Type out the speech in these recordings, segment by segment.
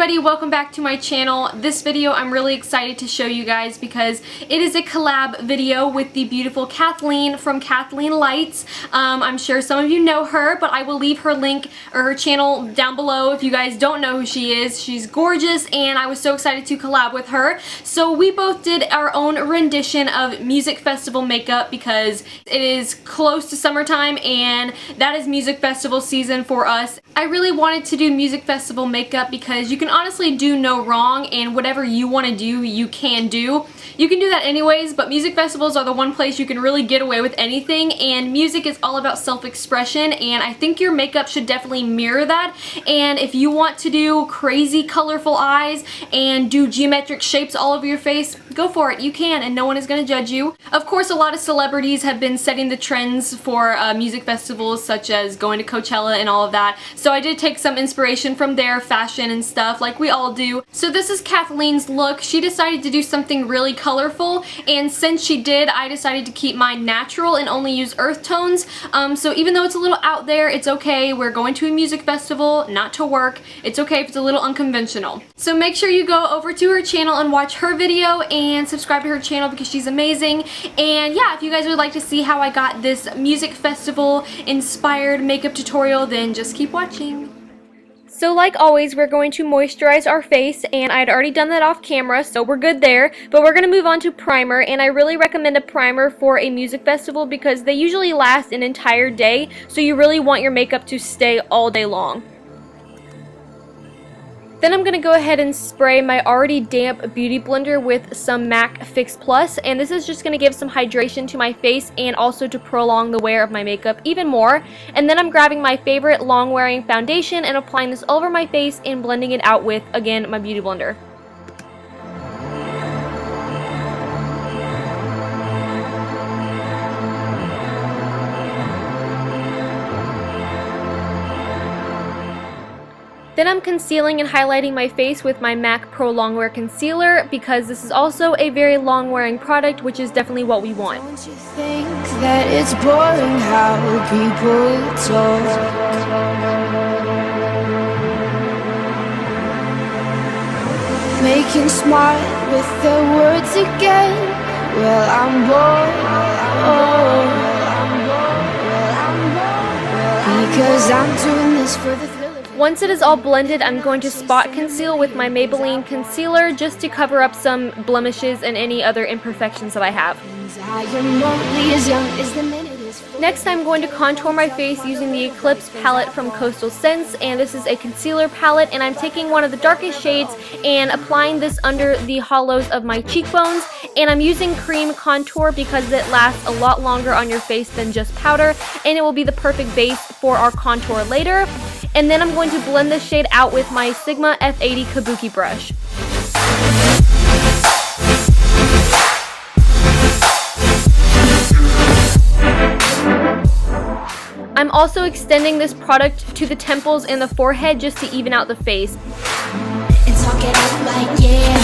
everybody, welcome back to my channel. This video I'm really excited to show you guys because it is a collab video with the beautiful Kathleen from KathleenLights. I'm sure some of you know her, but I will leave her link or her channel down below if you guys don't know who she is. She's gorgeous and I was so excited to collab with her. So we both did our own rendition of music festival makeup because it is close to summertime and that is music festival season for us. I really wanted to do music festival makeup because you can honestly do no wrong, and whatever you want to do, you can do. You can do that anyways, but music festivals are the one place you can really get away with anything, and music is all about self-expression, and I think your makeup should definitely mirror that. And if you want to do crazy colorful eyes and do geometric shapes all over your face, go for it. You can, and no one is going to judge you. Of course, a lot of celebrities have been setting the trends for music festivals, such as going to Coachella and all of that. So I did take some inspiration from their fashion and stuff, like we all do. So this is Kathleen's look. She decided to do something really colorful, and since she did, I decided to keep mine natural and only use earth tones. So even though it's a little out there, it's okay. We're going to a music festival, not to work. It's okay if it's a little unconventional. So make sure you go over to her channel and watch her video and subscribe to her channel because she's amazing. And yeah, if you guys would like to see how I got this music festival inspired makeup tutorial, then just keep watching. So like always, we're going to moisturize our face, and I'd already done that off camera, so we're good there. But we're going to move on to primer, and I really recommend a primer for a music festival because they usually last an entire day, so you really want your makeup to stay all day long. Then I'm going to go ahead and spray my already damp beauty blender with some MAC Fix Plus, and this is just going to give some hydration to my face and also to prolong the wear of my makeup even more. And then I'm grabbing my favorite long wearing foundation and applying this all over my face and blending it out with, again, my beauty blender. Then I'm concealing and highlighting my face with my MAC Prolongwear concealer because this is also a very long wearing product, which is definitely what we want. Don't you think that it's boring how people talk? Making smart with their words again. Well, I'm bored. Because I'm doing this for the thrill. Once it is all blended, I'm going to spot conceal with my Maybelline concealer just to cover up some blemishes and any other imperfections that I have. Next, I'm going to contour my face using the Eclipse palette from Coastal Scents, and this is a concealer palette, and I'm taking one of the darkest shades and applying this under the hollows of my cheekbones, and I'm using cream contour because it lasts a lot longer on your face than just powder, and it will be the perfect base for our contour later. And then I'm going to blend this shade out with my Sigma F80 Kabuki brush. I'm also extending this product to the temples and the forehead just to even out the face. And talk it out like yeah.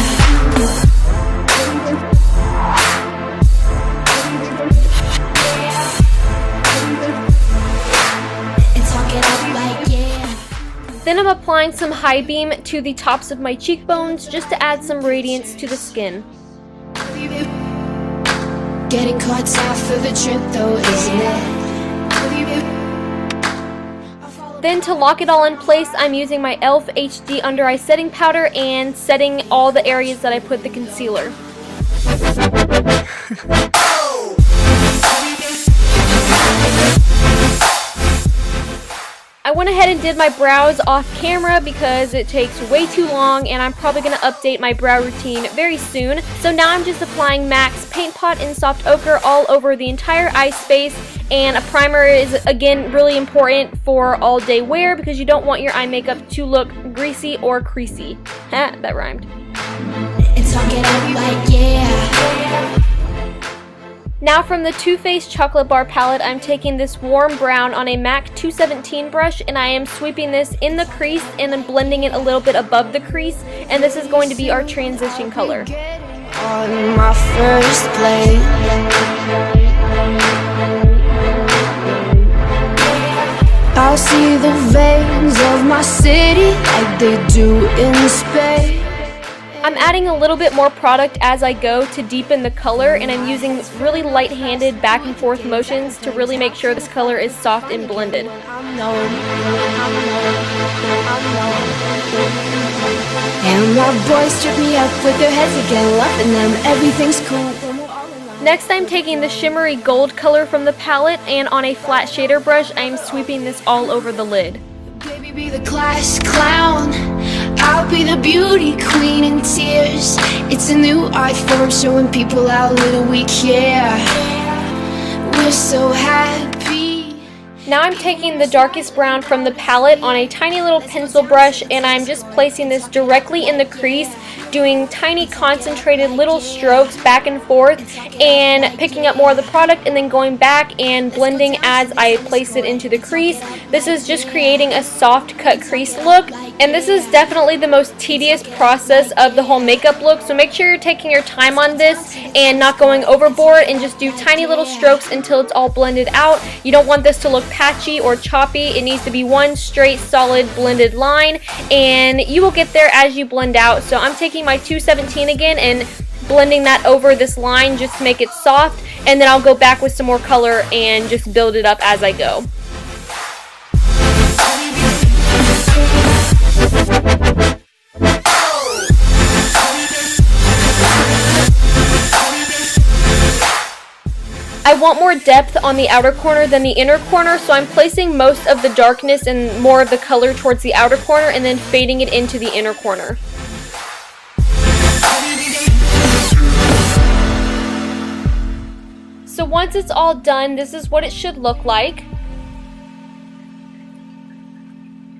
Then I'm applying some high beam to the tops of my cheekbones just to add some radiance to the skin. Getting caught tough for the trip though, isn't it? Then to lock it all in place, I'm using my e.l.f. HD Under Eye Setting Powder and setting all the areas that I put the concealer. I went ahead and did my brows off camera because it takes way too long, and I'm probably going to update my brow routine very soon. So now I'm just applying MAC's Paint Pot in Soft Ochre all over the entire eye space, and a primer is again really important for all day wear because you don't want your eye makeup to look greasy or creasy. That rhymed. It's all get out like yeah. Now from the Too Faced Chocolate Bar palette, I'm taking this warm brown on a MAC 217 brush, and I am sweeping this in the crease and then blending it a little bit above the crease, and this is going to be our transition color. On my first play, I'll see the veins of my city like they do in space. I'm adding a little bit more product as I go to deepen the color, and I'm using really light-handed back and forth motions to really make sure this color is soft and blended. And my boys strip me up with their heads again, loving them, everything's cool. Next, I'm taking the shimmery gold color from the palette, and on a flat shader brush, I'm sweeping this all over the lid. Baby, be the class clown, I'll be the beauty queen in tears. It's a new art form showing people how little we care. We're so happy. Now I'm taking the darkest brown from the palette on a tiny little pencil brush, and I'm just placing this directly in the crease, doing tiny concentrated little strokes back and forth and picking up more of the product and then going back and blending as I place it into the crease. This is just creating a soft cut crease look, and this is definitely the most tedious process of the whole makeup look, so make sure you're taking your time on this and not going overboard, and just do tiny little strokes until it's all blended out. You don't want this to look patchy or choppy. It needs to be one straight solid blended line, and you will get there as you blend out. So I'm taking my 217 again and blending that over this line just to make it soft, and then I'll go back with some more color and just build it up as I go. I want more depth on the outer corner than the inner corner, so I'm placing most of the darkness and more of the color towards the outer corner and then fading it into the inner corner. So once it's all done, this is what it should look like.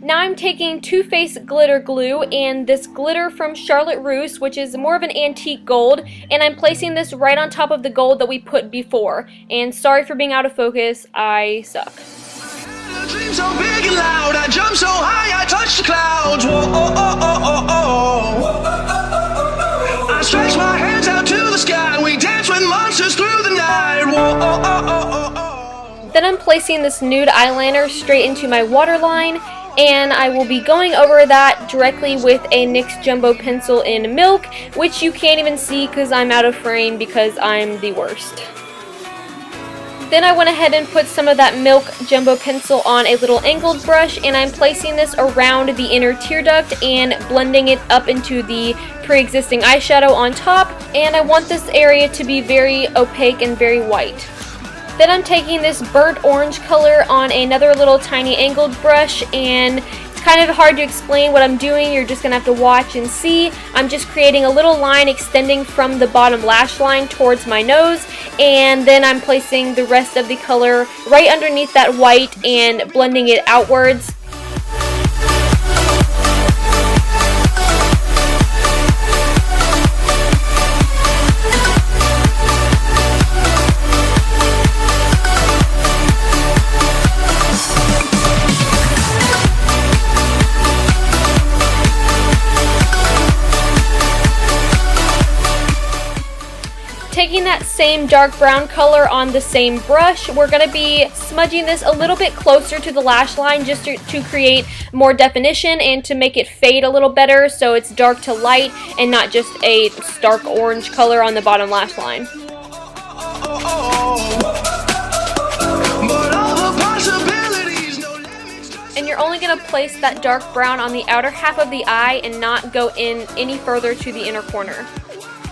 Now I'm taking Too Faced glitter glue and this glitter from Charlotte Russe, which is more of an antique gold, and I'm placing this right on top of the gold that we put before. And sorry for being out of focus, I suck. I dream so big and loud, I jump so high, I touch the clouds. Whoa, oh, oh, oh, oh, oh. I stretch my hands out to the sky, we dance with monsters through the night. Whoa, oh, oh, oh, oh. Then I'm placing this nude eyeliner straight into my waterline, and I will be going over that directly with a NYX Jumbo Pencil in Milk, which you can't even see because I'm out of frame because I'm the worst. Then I went ahead and put some of that Milk Jumbo Pencil on a little angled brush, and I'm placing this around the inner tear duct and blending it up into the pre-existing eyeshadow on top, and I want this area to be very opaque and very white. Then I'm taking this burnt orange color on another little tiny angled brush, and it's kind of hard to explain what I'm doing. You're just going to have to watch and see. I'm just creating a little line extending from the bottom lash line towards my nose, and then I'm placing the rest of the color right underneath that white and blending it outwards. Taking that same dark brown color on the same brush, we're going to be smudging this a little bit closer to the lash line just to create more definition and to make it fade a little better so it's dark to light and not just a stark orange color on the bottom lash line. And you're only going to place that dark brown on the outer half of the eye and not go in any further to the inner corner.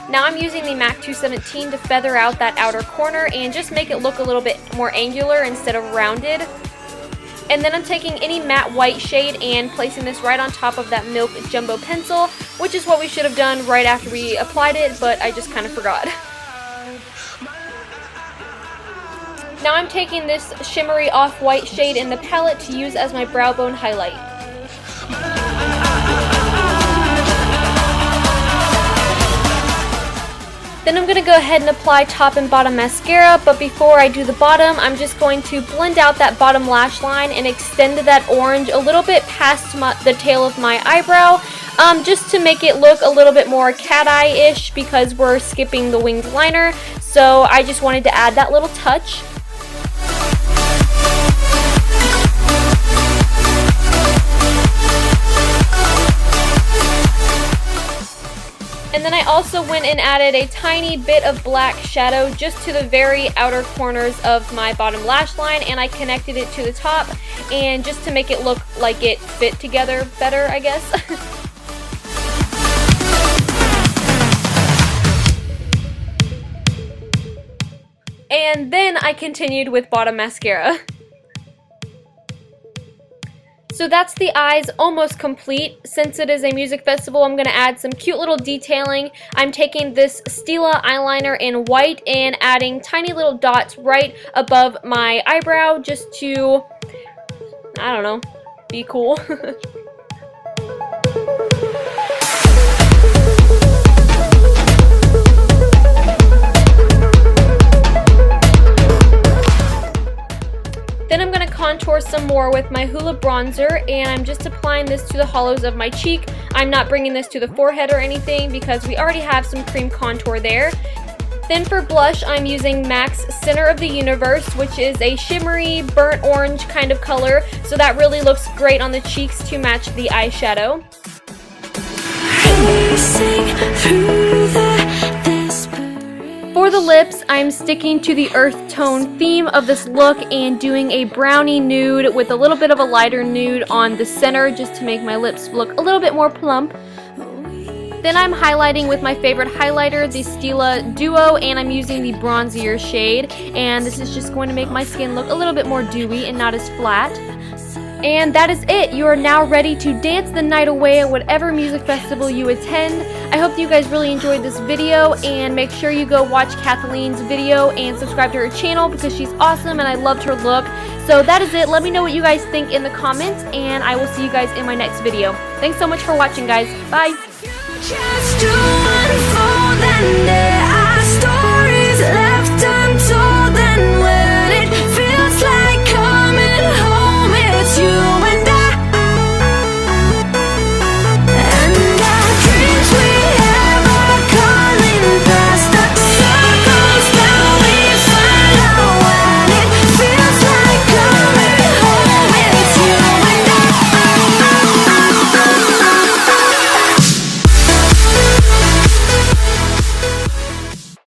Now I'm using the MAC 217 to feather out that outer corner and just make it look a little bit more angular instead of rounded. And then I'm taking any matte white shade and placing this right on top of that Milk Jumbo Pencil, which is what we should have done right after we applied it, but I just kind of forgot. Now I'm taking this shimmery off-white shade in the palette to use as my brow bone highlight. Then I'm going to go ahead and apply top and bottom mascara, but before I do the bottom, I'm just going to blend out that bottom lash line and extend that orange a little bit past the tail of my eyebrow, just to make it look a little bit more cat eye-ish because we're skipping the winged liner, so I just wanted to add that little touch. And then I also went and added a tiny bit of black shadow just to the very outer corners of my bottom lash line, and I connected it to the top, and just to make it look like it fit together better, I guess. And then I continued with bottom mascara. So that's the eyes almost complete. Since it is a music festival, I'm going to add some cute little detailing. I'm taking this Stila eyeliner in white and adding tiny little dots right above my eyebrow just to, I don't know, be cool. Then I'm going to contour some more with my Hoola bronzer, and I'm just applying this to the hollows of my cheek. I'm not bringing this to the forehead or anything because we already have some cream contour there. Then for blush, I'm using MAC's Center of the Universe, which is a shimmery burnt orange kind of color, so that really looks great on the cheeks to match the eyeshadow. For the lips, I'm sticking to the earth tone theme of this look and doing a brownie nude with a little bit of a lighter nude on the center just to make my lips look a little bit more plump. Then I'm highlighting with my favorite highlighter, the Stila Duo, and I'm using the bronzier shade, and this is just going to make my skin look a little bit more dewy and not as flat. And that is it. You are now ready to dance the night away at whatever music festival you attend. I hope you guys really enjoyed this video, and make sure you go watch Kathleen's video and subscribe to her channel because she's awesome and I loved her look. So that is it. Let me know what you guys think in the comments, and I will see you guys in my next video. Thanks so much for watching, guys. Bye! Just to unfold and